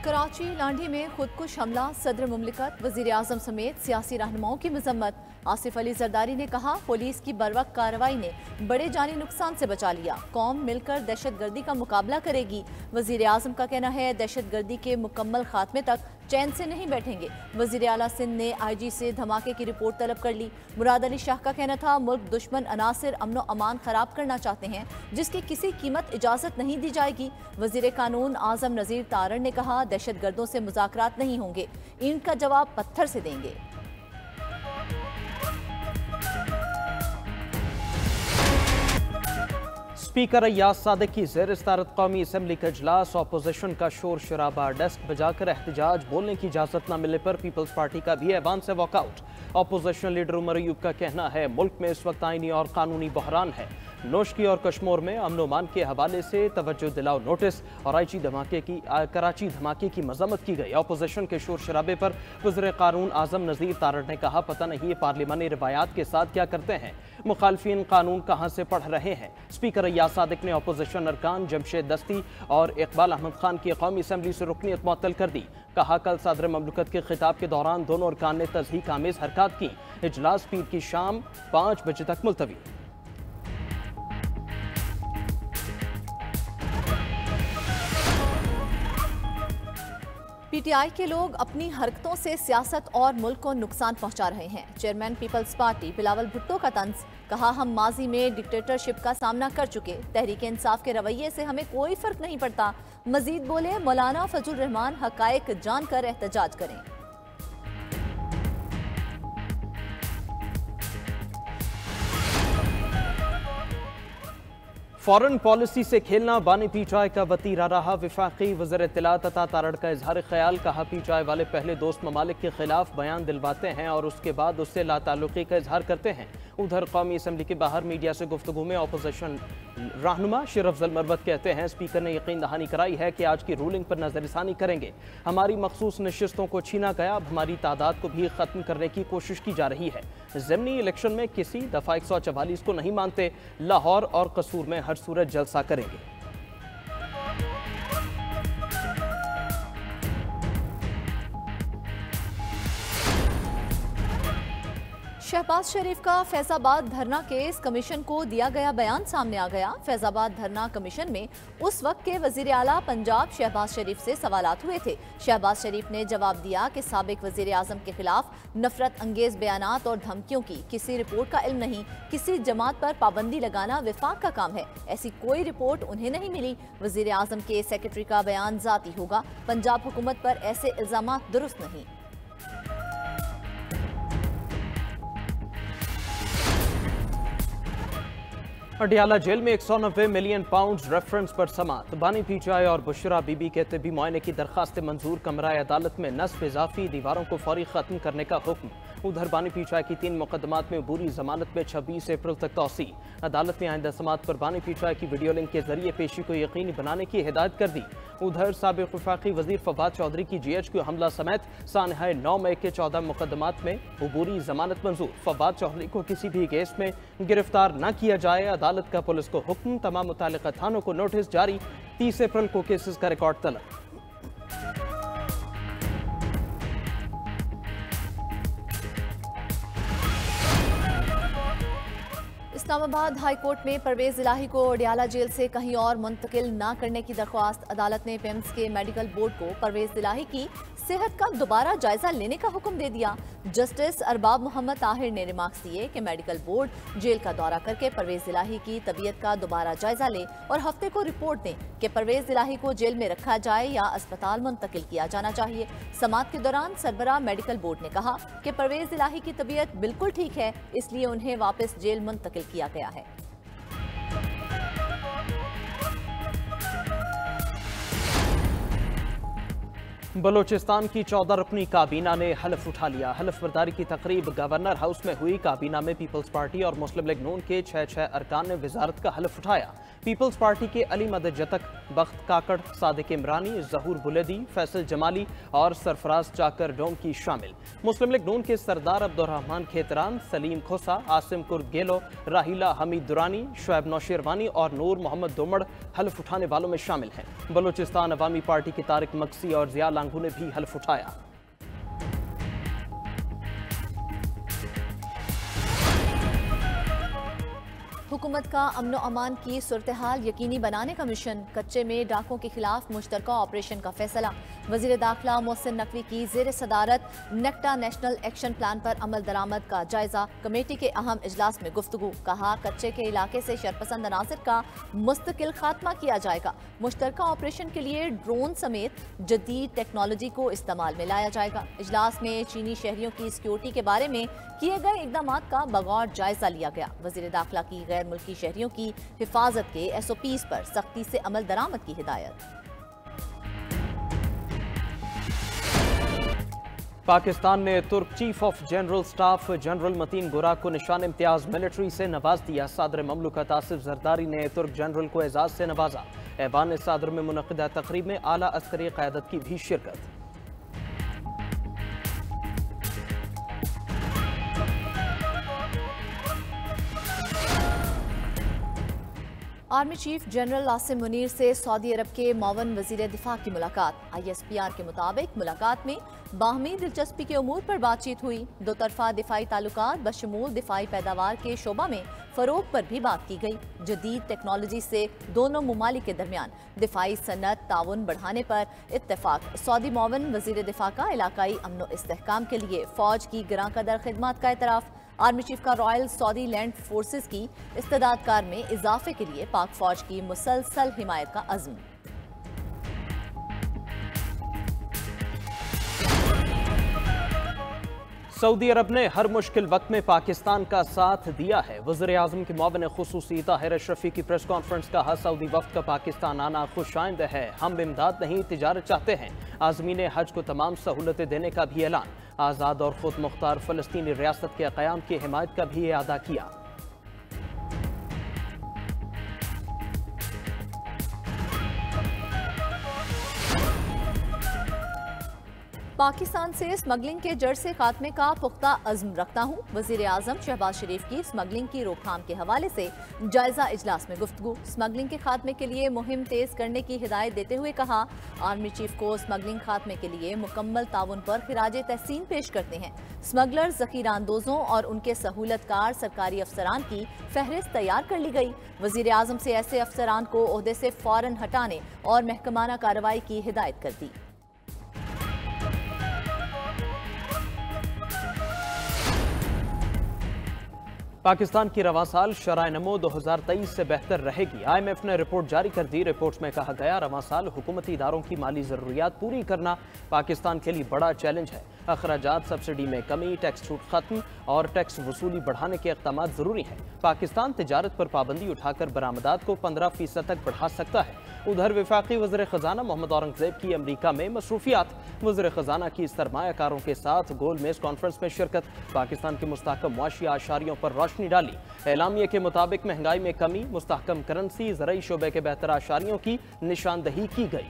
कराची लांढी में खुदकुश हमला, सदर मुमलिकत वजीर आजम समेत सियासी रहनुमाओं की मजम्मत। आसिफ अली जरदारी ने कहा, पुलिस की बरवक्त कार्रवाई ने बड़े जानी नुकसान से बचा लिया, कौम मिलकर दहशत गर्दी का मुकाबला करेगी। वजीर आजम का कहना है, दहशत गर्दी के मुकम्मल खात्मे तक चैन से नहीं बैठेंगे। वजीर आला सिंध ने IG से धमाके की रिपोर्ट तलब कर ली। मुराद अली शाह का कहना था, मुल्क दुश्मन अनासिर अमनो अमान खराब करना चाहते हैं, जिसकी किसी कीमत इजाजत नहीं दी जाएगी। वजीर कानून आजम नजीर तारण ने कहा, दहशत गर्दों से मुज़ाकरात नहीं होंगे, ईंट का जवाब पत्थर से देंगे। स्पीकर अय्याज सादिक की ज़ेर इस्तारत कौमी असम्बली का इजलास, अपोजिशन का शोर शराबा, डेस्क बजाकर एहतजाज, बोलने की इजाज़त न मिलने पर पीपल्स पार्टी का भी ऐवान से walkout. Opposition leader Omar Ayub का कहना है, मुल्क में इस वक्त आईनी और कानूनी बहरान है। नोशकी और कश्मीर में अमन अमान के हवाले से तवज्जो दिलाओ नोटिस और कराची धमाके की मजम्मत की गई। अपोजिशन के शोर शराबे पर वज़ीर कानून आजम नज़ीर तारड़ ने कहा, पता नहीं ये पार्लिमानी रवायात के साथ क्या करते हैं, मुखालफिन कानून कहाँ से पढ़ रहे हैं। स्पीकर अय्याज सादिक ने अपोजिशन अरकान जमशेद दस्ती और इकबाल अहमद खान की कौमी असम्बली से रुकनीत मुअत्तल कर दी। कहा, कल सदर ममलकत के खिताब के दौरान दोनों अरकान ने तज़हीक आमेज़ हरकत की। इजलास पीर की शाम 5 बजे तक मुलतवी। PTI के लोग अपनी हरकतों से सियासत और मुल्क को नुकसान पहुंचा रहे हैं। चेयरमैन पीपल्स पार्टी बिलावल भुट्टो का तंज। कहा, हम माजी में डिक्टेटरशिप का सामना कर चुके, तहरीक इंसाफ के रवैये से हमें कोई फर्क नहीं पड़ता। मजीद बोले, मौलाना फजल रहमान हकायक जानकर एहतजाज करें। फॉरेन पॉलिसी से खेलना बानी PTI का वतीरा रहा। विफाकी वज़ीर इत्तलात अता तारड़ का इजहार ख्याल। कहा, PTI वाले पहले दोस्त ममालिक के खिलाफ बयान दिलवाते हैं और उसके बाद उससे लाताल्लुकी का इजहार करते हैं। उधर कौमी असम्बली के बाहर मीडिया से गुफ्तगू में अपोजिशन रहनुमा शेर अफजल मरवत कहते हैं, स्पीकर ने यकीन दहानी कराई है कि आज की रूलिंग पर नजरसानी करेंगे। हमारी मखसूस नशिस्तों को छीना गया, अब हमारी तादाद को भी खत्म करने की कोशिश की जा रही है। ज़िमनी इलेक्शन में किसी दफा 144 को नहीं मानते। लाहौर और कसूर में हर सूरत जलसा करेंगे। शहबाज शरीफ का फैजाबाद धरना केस कमीशन को दिया गया बयान सामने आ गया। फैजाबाद धरना कमीशन में उस वक्त के वजीर आला पंजाब शहबाज शरीफ से सवालात हुए थे। शहबाज शरीफ ने जवाब दिया कि साबिक वजीर आजम के खिलाफ नफरत अंगेज बयानात और धमकियों की किसी रिपोर्ट का इल्म नहीं। किसी जमात पर पाबंदी लगाना विफाक का काम है, ऐसी कोई रिपोर्ट उन्हें नहीं मिली। वजीर आजम के सेक्रेटरी का बयान जाती होगा, पंजाब हुकूमत पर ऐसे इल्जामात दुरुस्त नहीं। अडियाला जेल में 190 मिलियन पाउंड रेफरेंस पर समात। बानी PTI और बुशरा बीबी के तिब्बी मुआयने की दरखास्त मंजूर। कमरा अदालत में नस्ब इजाफी दीवारों को फौरी खत्म करने का हुक्म। उधर बानी PTI की 3 मुकदमात में अबूरी जमानत में 26 अप्रैल तक तौसी। अदालत ने आइंदा समात पर बानी PTI की वीडियो लिंक के जरिए पेशी को यकीनी बनाने की हिदायत कर दी। उधर साबिक वफाकी वजीर फवाद चौधरी की GHQ हमला समेत सानहाय 9 मई के 14 मुकदमात में अबूरी जमानत मंजूर। फवाद चौधरी को किसी भी केस में गिरफ्तार न किया जाए, अदालत का पुलिस को हुक्म। तमाम मुतालिका थानों को नोटिस जारी। 30 अप्रैल को केसेस का रिकॉर्ड तलब। इस्लामाबाद हाई कोर्ट में परवेज इलाही को अडियाला जेल से कहीं और मुंतकिल न करने की दरख्वास्त। अदालत ने PIMS के मेडिकल बोर्ड को परवेज इलाही की सेहत का दोबारा जायजा लेने का हुक्म दे दिया। जस्टिस अरबाब मोहम्मद ताहिर ने रिमार्क्स दिए कि मेडिकल बोर्ड जेल का दौरा करके परवेज इलाही की तबीयत का दोबारा जायजा ले और हफ्ते को रिपोर्ट दें कि परवेज इलाही को जेल में रखा जाए या अस्पताल मुंतकिल किया जाना चाहिए। समात के दौरान सरबराह मेडिकल बोर्ड ने कहा कि परवेज इलाही की तबीयत बिल्कुल ठीक है, इसलिए उन्हें वापस जेल मुंतकिल किया गया है। बलोचिस्तान की 14 रुकनी काबीना ने हलफ उठा लिया। हलफ बर्दारी की तकरीब गवर्नर हाउस में हुई। काबीना में पीपल्स पार्टी और मुस्लिम लीग नून के 6 अरकान ने वजारत का हलफ उठाया। पीपल्स पार्टी के अली मदद जतक, बख्त काकड़, सादिक इमरानी, जहूर बुलेदी, फैसल जमाली और सरफराज चाकर डोमकी शामिल। मुस्लिम लीग नून के सरदार अब्दुर्रहमान खेतरान, सलीम खोसा, आसिम कुर्द गेलो, राहिला हमीद दुरानी, शुएब नौशेरवानी और नूर मोहम्मद दोमड़ हल्फ उठाने वालों में शामिल हैं। बलूचिस्तान अवामी पार्टी के तारिक मक्सी और जिया लांगू ने भी हल्फ उठाया। हुकूमत का अमनो अमान की सूरत हाल यकीनी बनाने का मिशन, कच्चे में डाकों के खिलाफ मुश्तरका ऑपरेशन का फैसला। वजीर दाखिला मोहसिन नकवी की जेर सदारत नेक्टा नेशनल एक्शन प्लान पर अमल दरामद का जायजा। कमेटी के अहम इजलास में गुफ्तगू, कहा कच्चे के इलाके से शरपसंद अनासर का मुस्तकिल खात्मा किया जाएगा। मुश्तरका ऑपरेशन के लिए ड्रोन समेत जदीद टेक्नोलॉजी को इस्तेमाल में लाया जाएगा। इजलास में चीनी शहरियों की सिक्योरिटी के बारे में किए गए इकदाम का बगौर जायजा लिया गया। वजीर दाखिला की गैर मुल्की शहरियों की हिफाजत के SOPs पर सख्ती से अमल दरामद की हिदायत। पाकिस्तान ने तुर्क chief of general staff general Metin Gurak को निशान इम्तियाज मिलिट्री से नवाज दिया। सदर ममलकत आसिफ जरदारी ने तुर्क जनरल को एजाज से नवाजा। ऐवान सदर में मुनक़िदा तकरीब में आला अस्करी क़यादत की भी शिरकत। Army chief general Asim Munir से सऊदी अरब के मौवन वजीर दिफा की मुलाकात। ISPR के मुताबिक मुलाकात में बाहमी दिलचस्पी के उमूर पर बातचीत हुई। दो तरफा दिफाई ताल्लुकात बशमूल दिफाई पैदावार के शोबा में फरोग पर भी बात की गई। जदीद टेक्नोलॉजी से दोनों मुमालिक के दरमियान दिफाई सनत ताउन बढ़ाने पर इत्तेफाक। सऊदी मौवन वजीर दिफा का इलाकाई अमन इस्तेहकाम के लिए फौज की गिरां कदर खिदमत का एतराफ़। आर्मी चीफ का रॉयल सऊदी लैंड फोर्सेस की इस्तेदाद कार में इजाफे के लिए पाक फौज की मुसलसल हिमायत का अज़्म। सऊदी अरब ने हर मुश्किल वक्त में पाकिस्तान का साथ दिया है। वज़ीर आज़म के मुआविन खुसूसी ताहिर अशरफी की प्रेस कॉन्फ्रेंस, कहा सऊदी वफ्द का पाकिस्तान आना खुशाइंद है। हम इमदाद नहीं तिजारत चाहते हैं। आज़मीन हज को तमाम सहूलतें देने का भी ऐलान। आज़ाद और खुद मुख्तार फ़लस्तीनी रियासत के क़याम की हिमायत का भी अदा किया। पाकिस्तान से स्मगलिंग के जड़ से खात्मे का पुख्ता अज़्म रखता हूँ। वज़ीर आज़म शहबाज शरीफ की स्मगलिंग की रोकथाम के हवाले से जायजा इजलास में गुफ्तगू। स्मगलिंग के खात्मे के लिए मुहिम तेज करने की हिदायत देते हुए कहा, आर्मी चीफ को स्मगलिंग खात्मे के लिए मुकम्मल ताउन पर खिराज तहसीन पेश करते हैं। स्मगलर, ज़ख़ीरा अंदोज़ों और उनके सहूलतकार सरकारी अफसरान की फहरिस्त तैयार कर ली गई। वज़ीर आज़म से ऐसे अफसरान को ओहदे से फ़ौरन हटाने और महकमाना कार्रवाई की हिदायत कर दी। पाकिस्तान की रवां साल शराय नमो 2023 से बेहतर रहेगी। IMF ने रिपोर्ट जारी कर दी। रिपोर्ट में कहा गया, रवां साल हुकूमती इदारों की माली ज़रूरियात पूरी करना पाकिस्तान के लिए बड़ा चैलेंज है। अखराजात सब्सिडी में कमी, टैक्स छूट खत्म और टैक्स वसूली बढ़ाने के इक़दाम ज़रूरी हैं। पाकिस्तान तिजारत पर पाबंदी उठाकर बरामदात को 15% तक बढ़ा सकता है। उधर वफाकी वज़ीर ख़जाना मोहम्मद औरंगज़ेब की अमरीका में मसरूफियात। वज़ीर ख़जाना की सरमायाकारों के साथ गोल मेज कॉन्फ्रेंस में शिरकत। पाकिस्तान के मुस्तहकम मुआशी आशारियों पर रोशनी डाली। एलामिया के मुताबिक महंगाई में कमी, मुस्तहकम करेंसी, ज़रई शोबे के बेहतर आशारियों की निशानदही की गई।